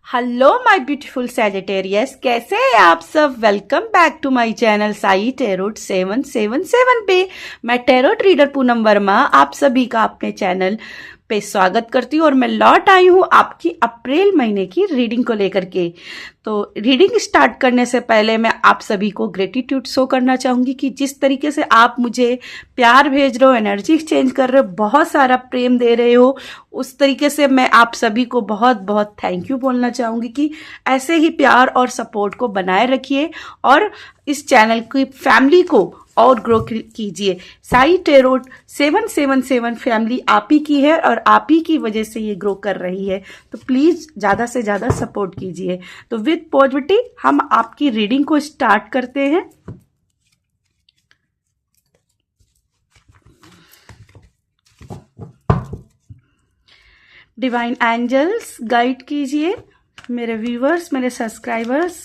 Hello my beautiful Sagittarius, कैसे हैं आप सब। Welcome back to my channel Sai tarot 777 पे। मैं टेरोट रीडर पूनम वर्मा आप सभी का अपने चैनल पे स्वागत करती हूँ और मैं लौट आई हूँ आपकी अप्रैल महीने की रीडिंग को लेकर के। तो रीडिंग स्टार्ट करने से पहले मैं आप सभी को ग्रेटिट्यूड शो करना चाहूंगी कि जिस तरीके से आप मुझे प्यार भेज रहे हो, एनर्जी एक्सचेंज कर रहे हो, बहुत सारा प्रेम दे रहे हो, उस तरीके से मैं आप सभी को बहुत बहुत थैंक यू बोलना चाहूंगी कि ऐसे ही प्यार और सपोर्ट को बनाए रखिए और इस चैनल की फैमिली को और ग्रो कीजिए। साई टेरोट 777 फैमिली आप ही की है और आप ही की वजह से ये ग्रो कर रही है, तो प्लीज ज्यादा से ज्यादा सपोर्ट कीजिए। तो विद पॉजिटिविटी हम आपकी रीडिंग को स्टार्ट करते हैं। डिवाइन एंजल्स गाइड कीजिए मेरे व्यूवर्स, मेरे सब्सक्राइबर्स।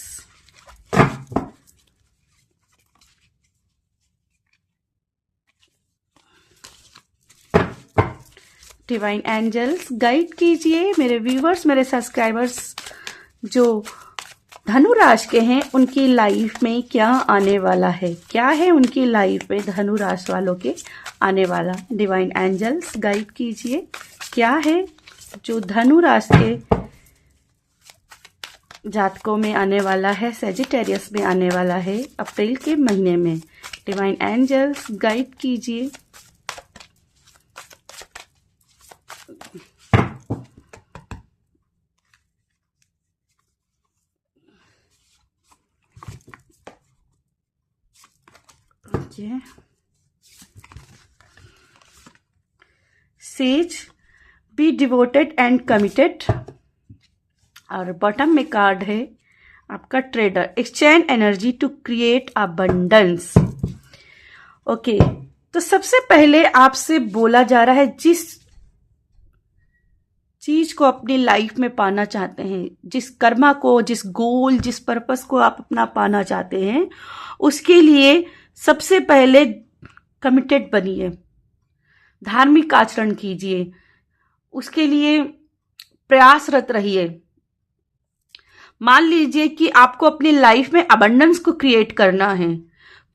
डिवाइन एंजल्स गाइड कीजिए मेरे व्यूवर्स, मेरे सब्सक्राइबर्स जो धनु राशि के हैं, उनकी लाइफ में क्या आने वाला है, क्या है उनकी लाइफ में धनु राशि वालों के आने वाला। डिवाइन एंजल्स गाइड कीजिए क्या है जो धनु राशि के जातकों में आने वाला है, सैजिटेरियस में आने वाला है अप्रैल के महीने में। डिवाइन एंजल्स गाइड कीजिए। Says be devoted and committed, और बॉटम में कार्ड है आपका trader, exchange energy to create abundance. Okay, तो सबसे पहले आपसे बोला जा रहा है जिस चीज को अपनी लाइफ में पाना चाहते हैं, जिस कर्मा को, जिस गोल, जिस पर्पस को आप अपना पाना चाहते हैं, उसके लिए सबसे पहले कमिटेड बनिए, धार्मिक आचरण कीजिए, उसके लिए प्रयासरत रहिए। मान लीजिए कि आपको अपनी लाइफ में अबंडेंस को क्रिएट करना है,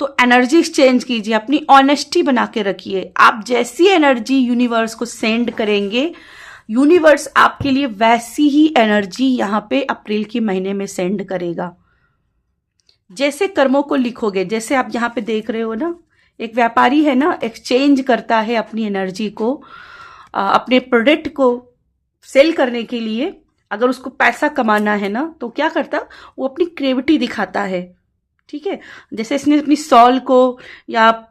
तो एनर्जी एक्सचेंज कीजिए, अपनी ऑनेस्टी बना के रखिए। आप जैसी एनर्जी यूनिवर्स को सेंड करेंगे, यूनिवर्स आपके लिए वैसी ही एनर्जी यहाँ पे अप्रैल के महीने में सेंड करेगा। जैसे कर्मों को लिखोगे, जैसे आप यहाँ पे देख रहे हो ना, एक व्यापारी है ना, एक्सचेंज करता है अपनी एनर्जी को, अपने प्रोडक्ट को सेल करने के लिए। अगर उसको पैसा कमाना है ना, तो क्या करता, वो अपनी क्रिएटिविटी दिखाता है। ठीक है, जैसे इसने अपनी सॉल को या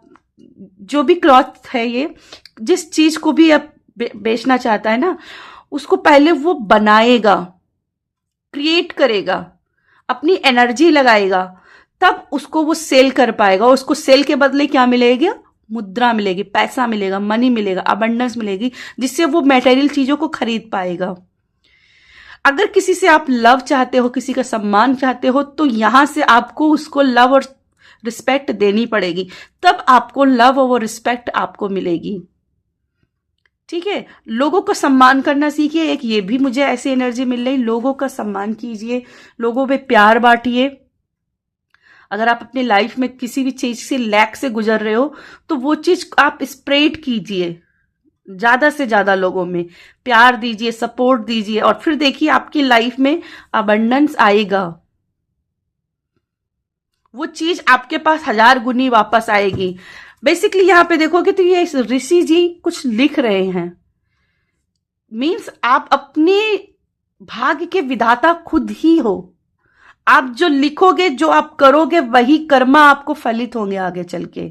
जो भी क्लॉथ है, ये जिस चीज को भी अब बेचना चाहता है ना, उसको पहले वो बनाएगा, क्रिएट करेगा, अपनी एनर्जी लगाएगा, तब उसको वो सेल कर पाएगा। और उसको सेल के बदले क्या मिलेगा, मुद्रा मिलेगी, पैसा मिलेगा, मनी मिलेगा, अबंडेंस मिलेगी, जिससे वो मटेरियल चीजों को खरीद पाएगा। अगर किसी से आप लव चाहते हो, किसी का सम्मान चाहते हो, तो यहां से आपको उसको लव और रिस्पेक्ट देनी पड़ेगी, तब आपको लव और रिस्पेक्ट आपको मिलेगी। ठीक है, लोगों को सम्मान करना सीखिए। एक ये भी मुझे ऐसी एनर्जी मिल रही, लोगों का सम्मान कीजिए, लोगों पे प्यार बांटिए। अगर आप अपनी लाइफ में किसी भी चीज से लैक से गुजर रहे हो, तो वो चीज आप स्प्रेड कीजिए, ज्यादा से ज्यादा लोगों में प्यार दीजिए, सपोर्ट दीजिए, और फिर देखिए आपकी लाइफ में अबंडेंस आएगा। वो चीज आपके पास 1000 गुनी वापस आएगी। बेसिकली यहां पे देखोगे तो ये ऋषि जी कुछ लिख रहे हैं, मीन्स आप अपने भाग्य के विधाता खुद ही हो। आप जो लिखोगे, जो आप करोगे, वही कर्मा आपको फलित होंगे आगे चल के।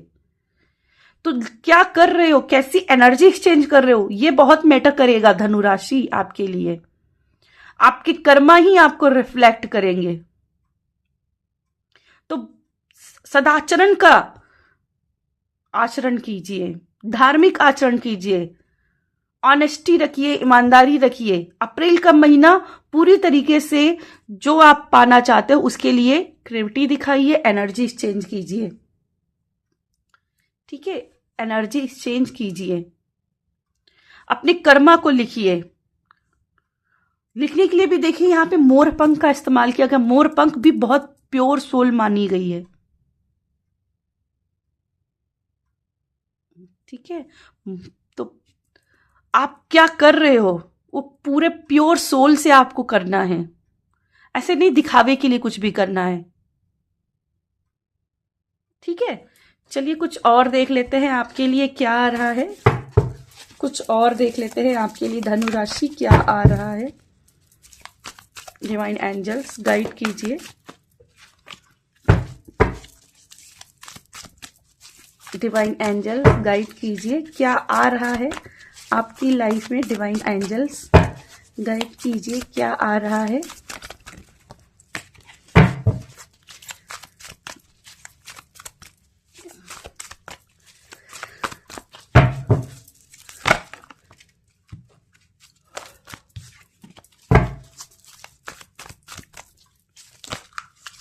तो क्या कर रहे हो, कैसी एनर्जी एक्सचेंज कर रहे हो, ये बहुत मैटर करेगा धनु राशि आपके लिए। आपके कर्मा ही आपको रिफ्लेक्ट करेंगे। तो सदाचरण का आचरण कीजिए, धार्मिक आचरण कीजिए, ऑनेस्टी रखिए, ईमानदारी रखिए। अप्रैल का महीना पूरी तरीके से जो आप पाना चाहते हो उसके लिए क्रिएटिविटी दिखाइए, एनर्जी एक्सचेंज कीजिए। ठीक है, एनर्जी एक्सचेंज कीजिए, अपने कर्मा को लिखिए, लिखने के लिए भी देखिए यहाँ पे मोर पंख का इस्तेमाल किया गया। मोर पंख भी बहुत प्योर सोल मानी गई है। ठीक है, तो आप क्या कर रहे हो वो पूरे प्योर सोल से आपको करना है, ऐसे नहीं दिखावे के लिए कुछ भी करना है। ठीक है, चलिए कुछ और देख लेते हैं आपके लिए क्या आ रहा है। कुछ और देख लेते हैं आपके लिए धनु राशि क्या आ रहा है। डिवाइन एंजल्स गाइड कीजिए। डिवाइन एंजल्स गाइड कीजिए क्या आ रहा है आपकी लाइफ में। डिवाइन एंजल्स गाइड कीजिए क्या आ रहा है।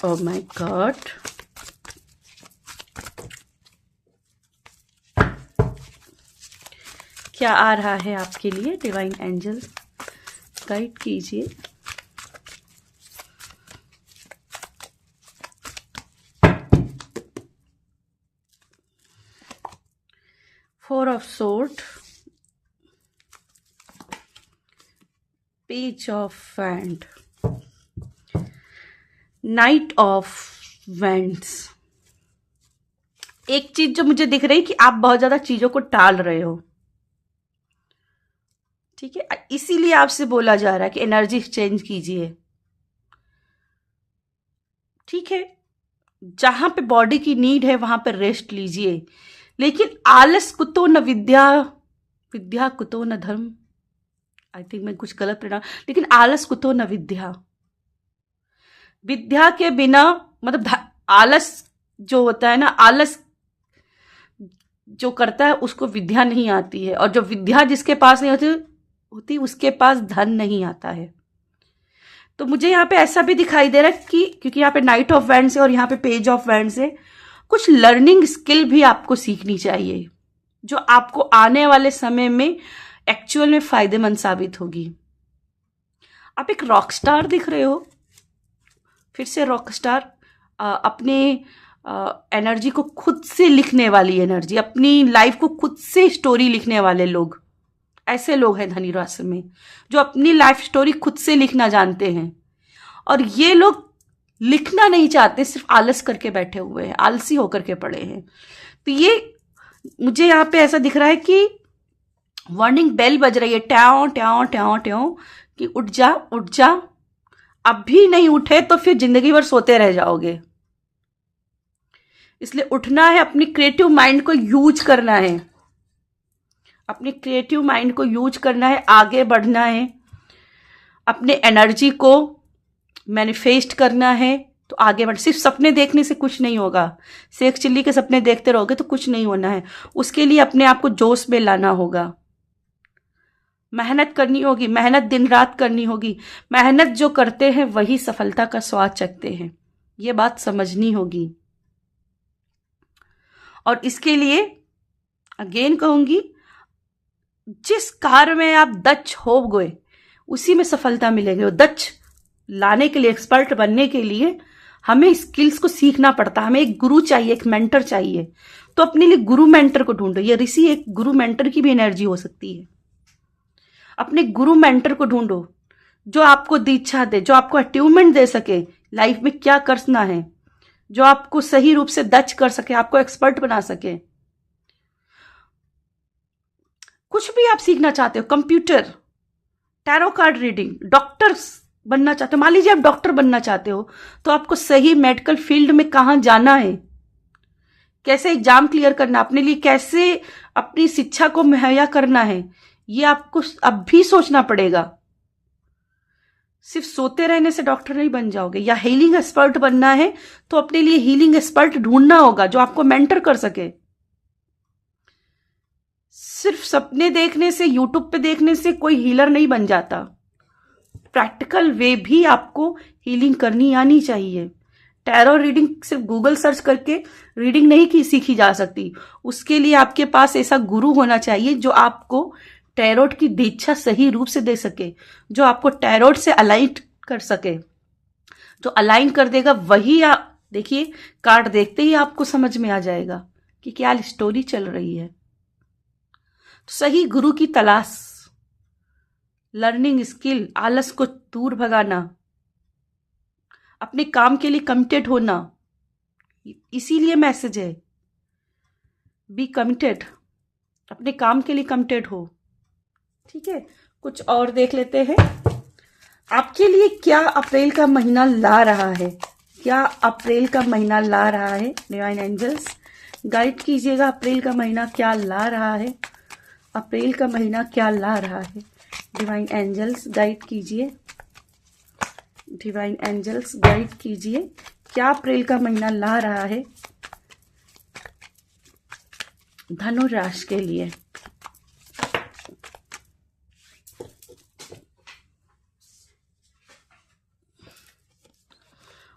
ओह माय गॉड, क्या आ रहा है आपके लिए। डिवाइन एंजल गाइड कीजिए। Four of sword, page of wand, night of wands. एक चीज जो मुझे दिख रही कि आप बहुत ज्यादा चीजों को टाल रहे हो। ठीक है, इसीलिए आपसे बोला जा रहा है कि एनर्जी एक्सचेंज कीजिए। ठीक है, जहां पे बॉडी की नीड है वहां पे रेस्ट लीजिए, लेकिन आलस कुतो न विद्या, विद्या कुतो न धर्म। आई थिंक मैं कुछ गलत प्रणाम, लेकिन आलस कुतो न विद्या। विद्या के बिना मतलब आलस जो होता है ना, आलस जो करता है उसको विद्या नहीं आती है, और जो विद्या जिसके पास नहीं होती उसके पास धन नहीं आता है। तो मुझे यहाँ पे ऐसा भी दिखाई दे रहा है कि क्योंकि यहाँ पे नाइट ऑफ वैंड्स है और यहाँ पे पेज ऑफ वैंड्स है, कुछ लर्निंग स्किल भी आपको सीखनी चाहिए जो आपको आने वाले समय में एक्चुअल में फायदेमंद साबित होगी। आप एक रॉक स्टार दिख रहे हो, फिर से रॉक स्टार, अपने एनर्जी को खुद से लिखने वाली एनर्जी, अपनी लाइफ को खुद से स्टोरी लिखने वाले लोग, ऐसे लोग हैं धनु राशि में जो अपनी लाइफ स्टोरी खुद से लिखना जानते हैं। और ये लोग लिखना नहीं चाहते, सिर्फ आलस करके बैठे हुए हैं, आलसी होकर के पड़े हैं। तो ये मुझे यहाँ पे ऐसा दिख रहा है कि वार्निंग बेल बज रही है, ट्याओ ट्याओ ट्याओ ट्याओ, कि उठ जा उठ जा। अब भी नहीं उठे तो फिर जिंदगी भर सोते रह जाओगे। इसलिए उठना है, अपनी क्रिएटिव माइंड को यूज करना है, अपने क्रिएटिव माइंड को यूज करना है, आगे बढ़ना है, अपने एनर्जी को मैनिफेस्ट करना है। तो आगे बढ़, सिर्फ सपने देखने से कुछ नहीं होगा। शेख चिल्ली के सपने देखते रहोगे तो कुछ नहीं होना है। उसके लिए अपने आप को जोश में लाना होगा, मेहनत करनी होगी, मेहनत दिन रात करनी होगी। मेहनत जो करते हैं वही सफलता का स्वाद चखते हैं, ये बात समझनी होगी। और इसके लिए अगेन कहूंगी, जिस कार्य में आप दक्ष हो गए उसी में सफलता मिलेगी। दक्ष लाने के लिए, एक्सपर्ट बनने के लिए हमें स्किल्स को सीखना पड़ता है। हमें एक गुरु चाहिए, एक मेंटर चाहिए। तो अपने लिए गुरु मेंटर को ढूंढो। ये ऋषि एक गुरु मेंटर की भी एनर्जी हो सकती है। अपने गुरु मेंटर को ढूंढो जो आपको दीक्षा दे, जो आपको अट्यूवमेंट दे सके, लाइफ में क्या करना है, जो आपको सही रूप से दक्ष कर सके, आपको एक्सपर्ट बना सके। कुछ भी आप सीखना चाहते हो, computer, tarot card reading, doctor बनना चाहते हो, मान लीजिए आप डॉक्टर बनना चाहते हो, तो आपको सही मेडिकल फील्ड में कहाँ जाना है, कैसे एग्जाम क्लियर करना, अपने लिए कैसे अपनी शिक्षा को मुहैया करना है, ये आपको अब भी सोचना पड़ेगा। सिर्फ सोते रहने से डॉक्टर नहीं बन जाओगे। या हीलिंग एक्सपर्ट बनना है तो अपने लिए हीलिंग एक्सपर्ट ढूंढना होगा जो आपको मेंटर कर सके। सिर्फ सपने देखने से, यूट्यूब पे देखने से कोई हीलर नहीं बन जाता। प्रैक्टिकल वे भी आपको हीलिंग करनी आनी चाहिए। टैरो रीडिंग सिर्फ गूगल सर्च करके रीडिंग नहीं की सीखी जा सकती। उसके लिए आपके पास ऐसा गुरु होना चाहिए जो आपको टैरोट की दीक्षा सही रूप से दे सके, जो आपको टैरोट से अलाइन कर सके, जो अलाइन कर देगा वही आप देखिए, कार्ड देखते ही आपको समझ में आ जाएगा कि क्या स्टोरी चल रही है। तो सही गुरु की तलाश, लर्निंग स्किल, आलस को दूर भगाना, अपने काम के लिए कमिटेड होना, इसीलिए मैसेज है बी कमिटेड, अपने काम के लिए कमिटेड हो। ठीक है, कुछ और देख लेते हैं आपके लिए क्या अप्रैल का महीना ला रहा है, क्या अप्रैल का महीना ला रहा है। डिवाइन एंजल्स गाइड कीजिएगा, अप्रैल का महीना क्या ला रहा है, अप्रैल का महीना क्या ला रहा है। डिवाइन एंजल्स गाइड कीजिए, डिवाइन एंजल्स गाइड कीजिए, क्या अप्रैल का महीना ला रहा है धनु राशि के लिए।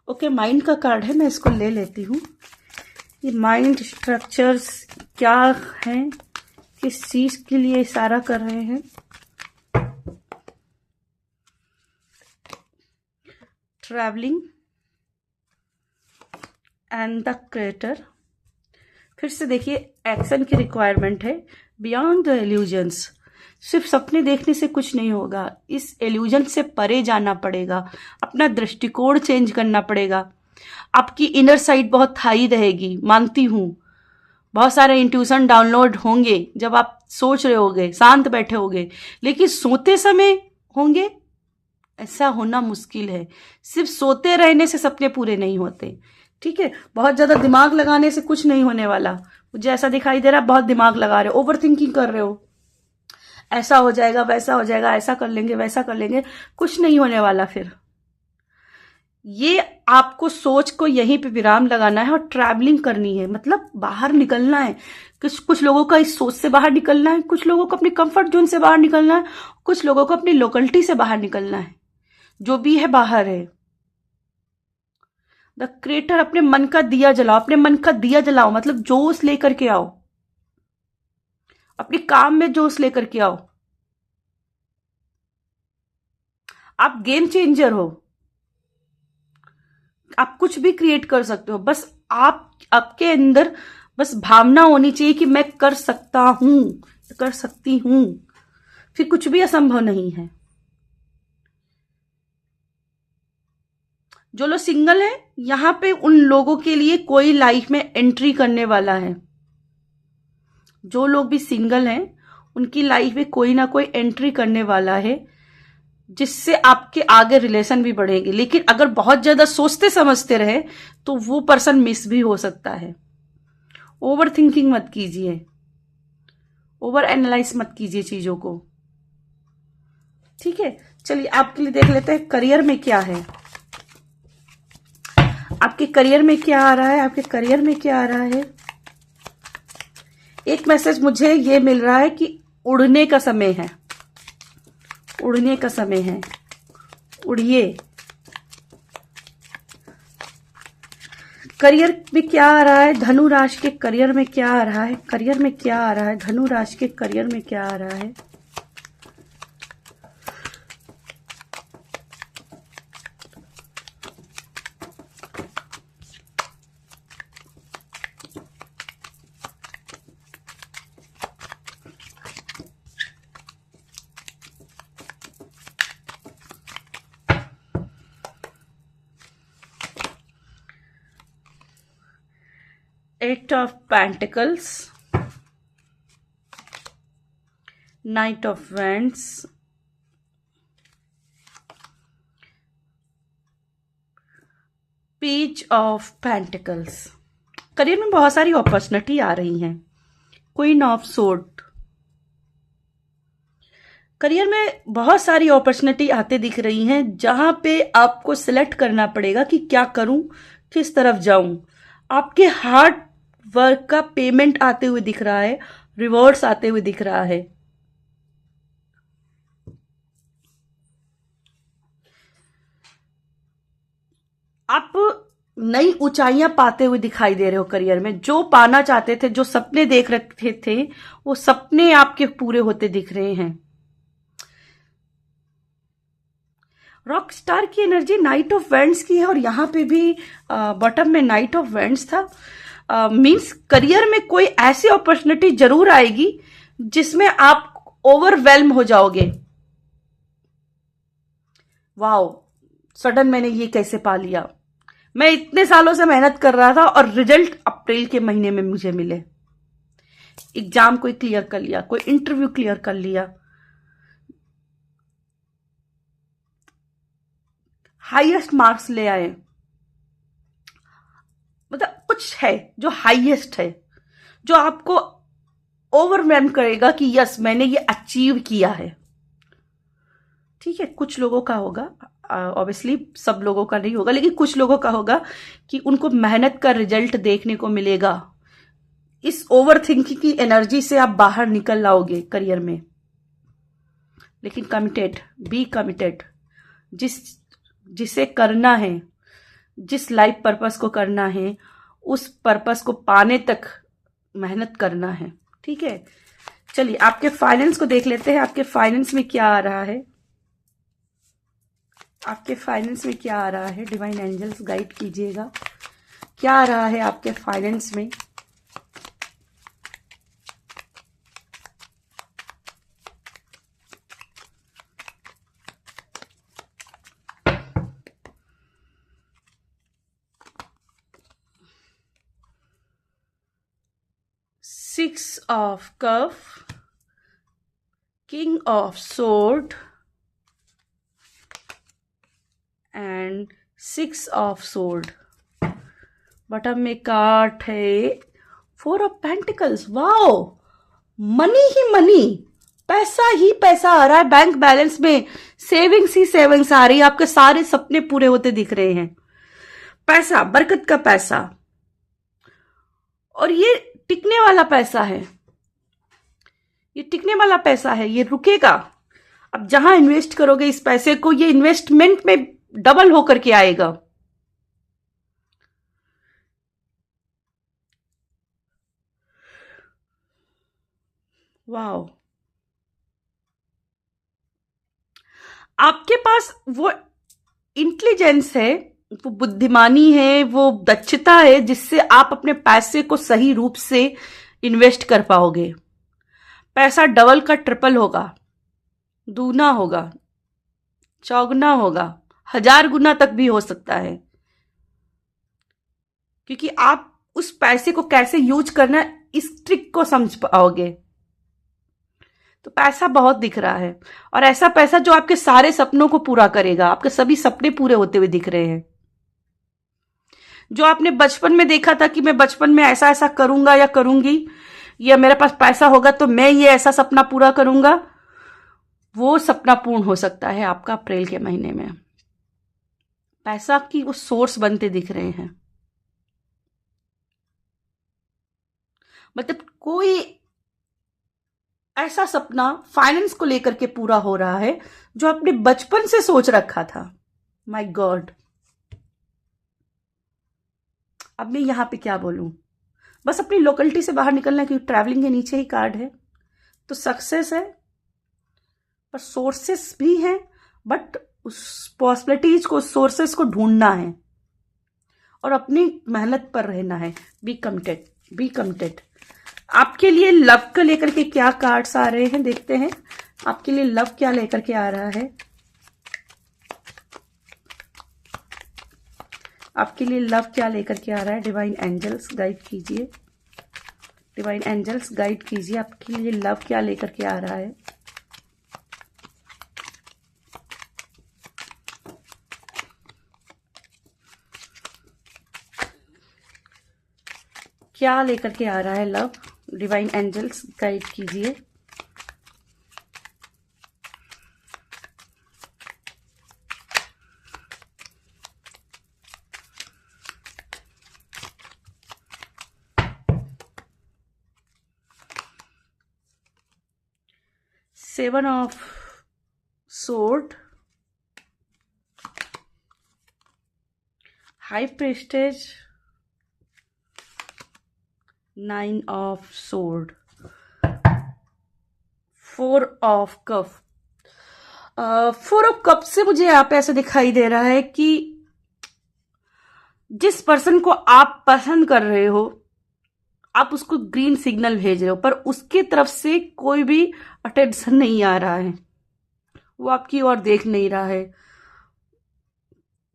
ओके, माइंड का कार्ड है, मैं इसको ले लेती हूँ। ये माइंड स्ट्रक्चर्स क्या हैं, किस चीज के लिए इशारा कर रहे हैं। Travelling and the creator. फिर से देखिए, एक्शन की रिक्वायरमेंट है। बियॉन्ड द इल्यूजन्स, सिर्फ सपने देखने से कुछ नहीं होगा, इस इल्यूजन से परे जाना पड़ेगा, अपना दृष्टिकोण चेंज करना पड़ेगा। आपकी इनर साइड बहुत हाई रहेगी, मानती हूं। बहुत सारे इंट्यूशन डाउनलोड होंगे जब आप सोच रहे होगे, शांत बैठे होगे, लेकिन सोते समय होंगे ऐसा होना मुश्किल है। सिर्फ सोते रहने से सपने पूरे नहीं होते। ठीक है, बहुत ज्यादा दिमाग लगाने से कुछ नहीं होने वाला। मुझे ऐसा दिखाई दे रहा है बहुत दिमाग लगा रहे हो, ओवर थिंकिंग कर रहे हो, ऐसा हो जाएगा वैसा हो जाएगा, ऐसा कर लेंगे वैसा कर लेंगे, कुछ नहीं होने वाला। फिर ये आपको सोच को यहीं पे विराम लगाना है और ट्रैवलिंग करनी है, मतलब बाहर निकलना है। कुछ लोगों का इस सोच से बाहर निकलना है, कुछ लोगों को अपनी कंफर्ट जोन से बाहर निकलना है, कुछ लोगों को अपनी लोकेलिटी से बाहर निकलना है। जो भी है बाहर है। द क्रिएटर, अपने मन का दिया जलाओ, अपने मन का दिया जलाओ, मतलब जोश लेकर के आओ, अपने काम में जोश लेकर के आओ। आप गेम चेंजर हो, आप कुछ भी क्रिएट कर सकते हो, बस आपके अंदर बस भावना होनी चाहिए कि मैं कर सकता हूं, कर सकती हूं, फिर कुछ भी असंभव नहीं है। जो लोग सिंगल हैं, यहां पे उन लोगों के लिए कोई लाइफ में एंट्री करने वाला है। जो लोग भी सिंगल हैं उनकी लाइफ में कोई ना कोई एंट्री करने वाला है, जिससे आपके आगे रिलेशन भी बढ़ेंगे। लेकिन अगर बहुत ज्यादा सोचते समझते रहे तो वो पर्सन मिस भी हो सकता है। ओवर थिंकिंग मत कीजिए, ओवर एनालाइज मत कीजिए चीजों को। ठीक है, चलिए आपके लिए देख लेते हैं करियर में क्या है। आपके करियर में क्या आ रहा है, आपके करियर में क्या आ रहा है। एक मैसेज मुझे ये मिल रहा है कि उड़ने का समय है, उड़ने का समय है, उड़िए। करियर में क्या आ रहा है, धनु राशि के करियर में क्या आ रहा है, करियर में क्या आ रहा है, धनु राशि के करियर में क्या आ रहा है। Eight of Pentacles, Knight of Wands, Page of Pentacles। Career में बहुत सारी अपॉर्चुनिटी आ रही हैं। क्वीन ऑफ सोर्ड, करियर में बहुत सारी अपॉर्चुनिटी आते दिख रही हैं, जहां पे आपको सिलेक्ट करना पड़ेगा कि क्या करूं, किस तरफ जाऊं। आपके हार्ड वर्क का पेमेंट आते हुए दिख रहा है, रिवॉर्ड्स आते हुए दिख रहा है। आप नई ऊंचाइयां पाते हुए दिखाई दे रहे हो करियर में। जो पाना चाहते थे, जो सपने देख रखे थे, वो सपने आपके पूरे होते दिख रहे हैं। रॉक स्टार की एनर्जी नाइट ऑफ वेंट्स की है, और यहाँ पे भी बॉटम में नाइट ऑफ वेंट्स था। मीन्स करियर में कोई ऐसी अपॉर्चुनिटी जरूर आएगी जिसमें आप ओवरवेल्म हो जाओगे। वाओ, सडन मैंने ये कैसे पा लिया। मैं इतने सालों से मेहनत कर रहा था और रिजल्ट अप्रैल के महीने में मुझे मिले। एग्जाम कोई क्लियर कर लिया, कोई इंटरव्यू क्लियर कर लिया, हाईएस्ट मार्क्स ले आए। मतलब कुछ है जो हाईएस्ट है, जो आपको ओवरवेल्म करेगा कि यस मैंने ये अचीव किया है। ठीक है, कुछ लोगों का होगा, ऑब्वियसली सब लोगों का नहीं होगा, लेकिन कुछ लोगों का होगा कि उनको मेहनत का रिजल्ट देखने को मिलेगा। इस ओवर थिंकिंग की एनर्जी से आप बाहर निकल लाओगे करियर में। लेकिन कमिटेड, बी कमिटेड। जिसे करना है, जिस लाइफ पर्पस को करना है, उस पर्पस को पाने तक मेहनत करना है। ठीक है, चलिए आपके फाइनेंस को देख लेते हैं। आपके फाइनेंस में क्या आ रहा है? आपके फाइनेंस में क्या आ रहा है? डिवाइन एंजल्स गाइड कीजिएगा, क्या आ रहा है आपके फाइनेंस में? Six of cup, king of sword and six of sword. Bottom में कार्ड है four of pentacles. Wow, money he money, पैसा ही पैसा आ रहा है बैंक बैलेंस में। सेविंग्स ही सेविंग्स आ रही है, आपके सारे सपने पूरे होते दिख रहे हैं। पैसा, बरकत का पैसा, और ये टिकने वाला पैसा है। ये टिकने वाला पैसा है, ये रुकेगा। अब जहां इन्वेस्ट करोगे इस पैसे को, ये इन्वेस्टमेंट में डबल होकर के आएगा। वाओ, आपके पास वो इंटेलिजेंस है, वो बुद्धिमानी है, वो दक्षता है, जिससे आप अपने पैसे को सही रूप से इन्वेस्ट कर पाओगे। पैसा डबल का ट्रिपल होगा, दूना होगा, चौगुना होगा, 1000 गुना तक भी हो सकता है। क्योंकि आप उस पैसे को कैसे यूज करना है, इस ट्रिक को समझ पाओगे। तो पैसा बहुत दिख रहा है, और ऐसा पैसा जो आपके सारे सपनों को पूरा करेगा। आपके सभी सपने पूरे होते हुए दिख रहे हैं। जो आपने बचपन में देखा था कि मैं बचपन में ऐसा ऐसा करूंगा या करूंगी, या मेरे पास पैसा होगा तो मैं ये ऐसा सपना पूरा करूंगा, वो सपना पूर्ण हो सकता है आपका अप्रैल के महीने में। पैसा की वो सोर्स बनते दिख रहे हैं। मतलब कोई ऐसा सपना फाइनेंस को लेकर के पूरा हो रहा है जो आपने बचपन से सोच रखा था। माय गॉड, अब मैं यहां पे क्या बोलूं। बस अपनी लोकेलिटी से बाहर निकलना है, क्योंकि ट्रैवलिंग के नीचे ही कार्ड है। तो सक्सेस है, पर सोर्सेस भी हैं, बट उस पॉसिबिलिटीज को, सोर्सेस को ढूंढना है और अपनी मेहनत पर रहना है। Be committed, be committed. आपके लिए लव को लेकर के क्या कार्ड्स आ रहे हैं, देखते हैं आपके लिए लव क्या लेकर के आ रहा है। आपके लिए लव क्या लेकर के आ रहा है? डिवाइन एंजल्स गाइड कीजिए, डिवाइन एंजल्स गाइड कीजिए, आपके लिए लव क्या लेकर के आ रहा है। क्या लेकर के आ रहा है लव? डिवाइन एंजल्स गाइड कीजिए। Seven of sword, high prestige, 9 of sword, 4 of cup. 4 of cup से मुझे यहाँ पे ऐसा दिखाई दे रहा है कि जिस पर्सन को आप पसंद कर रहे हो, आप उसको ग्रीन सिग्नल भेज रहे हो, पर उसके तरफ से कोई भी अटेंशन नहीं आ रहा है, वो आपकी ओर देख नहीं रहा है।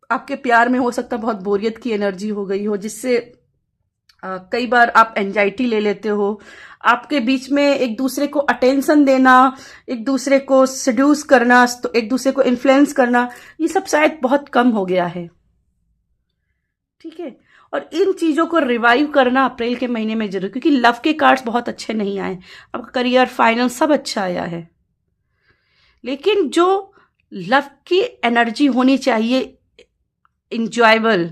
आपके प्यार में हो सकता है बहुत बोरियत की एनर्जी हो गई हो, जिससे कई बार आप एंजाइटी ले लेते हो। आपके बीच में एक दूसरे को अटेंशन देना, एक दूसरे को सेड्यूस करना, तो एक दूसरे को इन्फ्लुएंस करना, ये सब शायद बहुत कम हो गया है। ठीक है, और इन चीजों को रिवाइव करना अप्रैल के महीने में जरूर, क्योंकि लव के कार्ड्स बहुत अच्छे नहीं आए, आपका करियर, फाइनेंस सब अच्छा आया है, लेकिन जो लव की एनर्जी होनी चाहिए, इंजॉयबल,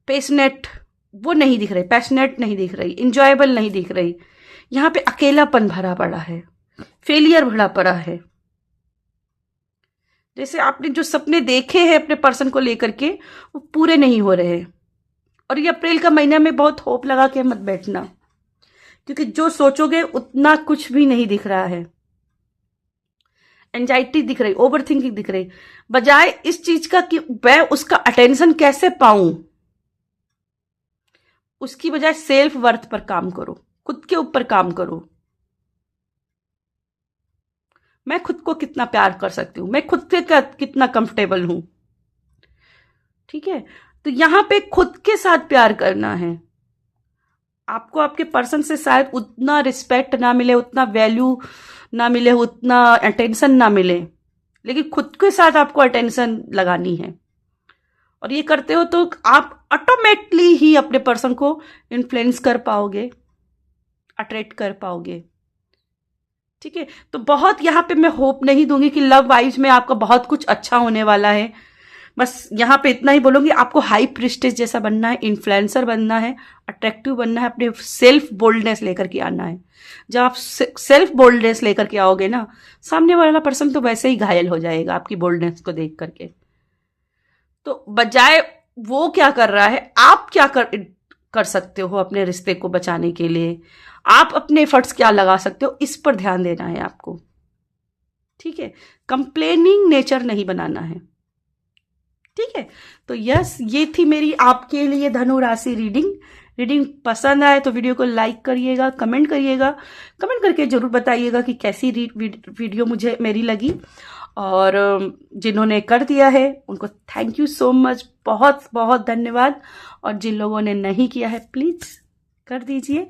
पैशनेट, वो नहीं दिख रही, पैशनेट नहीं दिख रही, इंजॉयबल नहीं दिख रही। यहाँ पे अकेलापन भरा पड़ा है, फेलियर भरा पड़ा है। जैसे आपने जो सपने देखे हैं अपने पर्सन को लेकर के, वो पूरे नहीं हो रहे। और ये अप्रैल का महीना में बहुत होप लगा के मत बैठना, क्योंकि जो सोचोगे उतना कुछ भी नहीं दिख रहा है। एंजाइटी दिख रही, ओवर थिंकिंग दिख रही, बजाय इस चीज का कि मैं उसका अटेंशन कैसे पाऊं, उसकी बजाय सेल्फ वर्थ पर काम करो, खुद के ऊपर काम करो। मैं खुद को कितना प्यार कर सकती हूं, मैं खुद से कितना कंफर्टेबल हूं। ठीक है, तो यहां पे खुद के साथ प्यार करना है। आपको आपके पर्सन से शायद उतना रिस्पेक्ट ना मिले, उतना वैल्यू ना मिले, उतना अटेंशन ना मिले, लेकिन खुद के साथ आपको अटेंशन लगानी है। और ये करते हो तो आप ऑटोमेटिकली ही अपने पर्सन को इन्फ्लुएंस कर पाओगे, अट्रैक्ट कर पाओगे। ठीक है, तो बहुत यहाँ पे मैं होप नहीं दूंगी कि लव वाइज में आपका बहुत कुछ अच्छा होने वाला है। बस यहाँ पे इतना ही बोलूंगी, आपको हाई प्रिस्टेज जैसा बनना है, इन्फ्लुएंसर बनना है, अट्रैक्टिव बनना है, अपने सेल्फ बोल्डनेस लेकर के आना है। जब आप सेल्फ बोल्डनेस लेकर के आओगे ना, सामने वाला पर्सन तो वैसे ही घायल हो जाएगा आपकी बोल्डनेस को देख करके। तो बजाय वो क्या कर रहा है, आप क्या कर सकते हो अपने रिश्ते को बचाने के लिए, आप अपने एफर्ट्स क्या लगा सकते हो, इस पर ध्यान देना है आपको। ठीक है, कंप्लेनिंग नेचर नहीं बनाना है। ठीक है, तो यस, ये थी मेरी आपके लिए धनु राशि रीडिंग पसंद आए तो वीडियो को लाइक करिएगा, कमेंट करिएगा, कमेंट करके जरूर बताइएगा कि कैसी वीडियो मुझे मेरी लगी। और जिन्होंने कर दिया है उनको थैंक यू सो मच, बहुत बहुत धन्यवाद। और जिन लोगों ने नहीं किया है प्लीज कर दीजिए।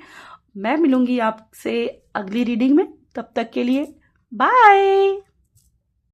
मैं मिलूंगी आपसे अगली रीडिंग में, तब तक के लिए बाय।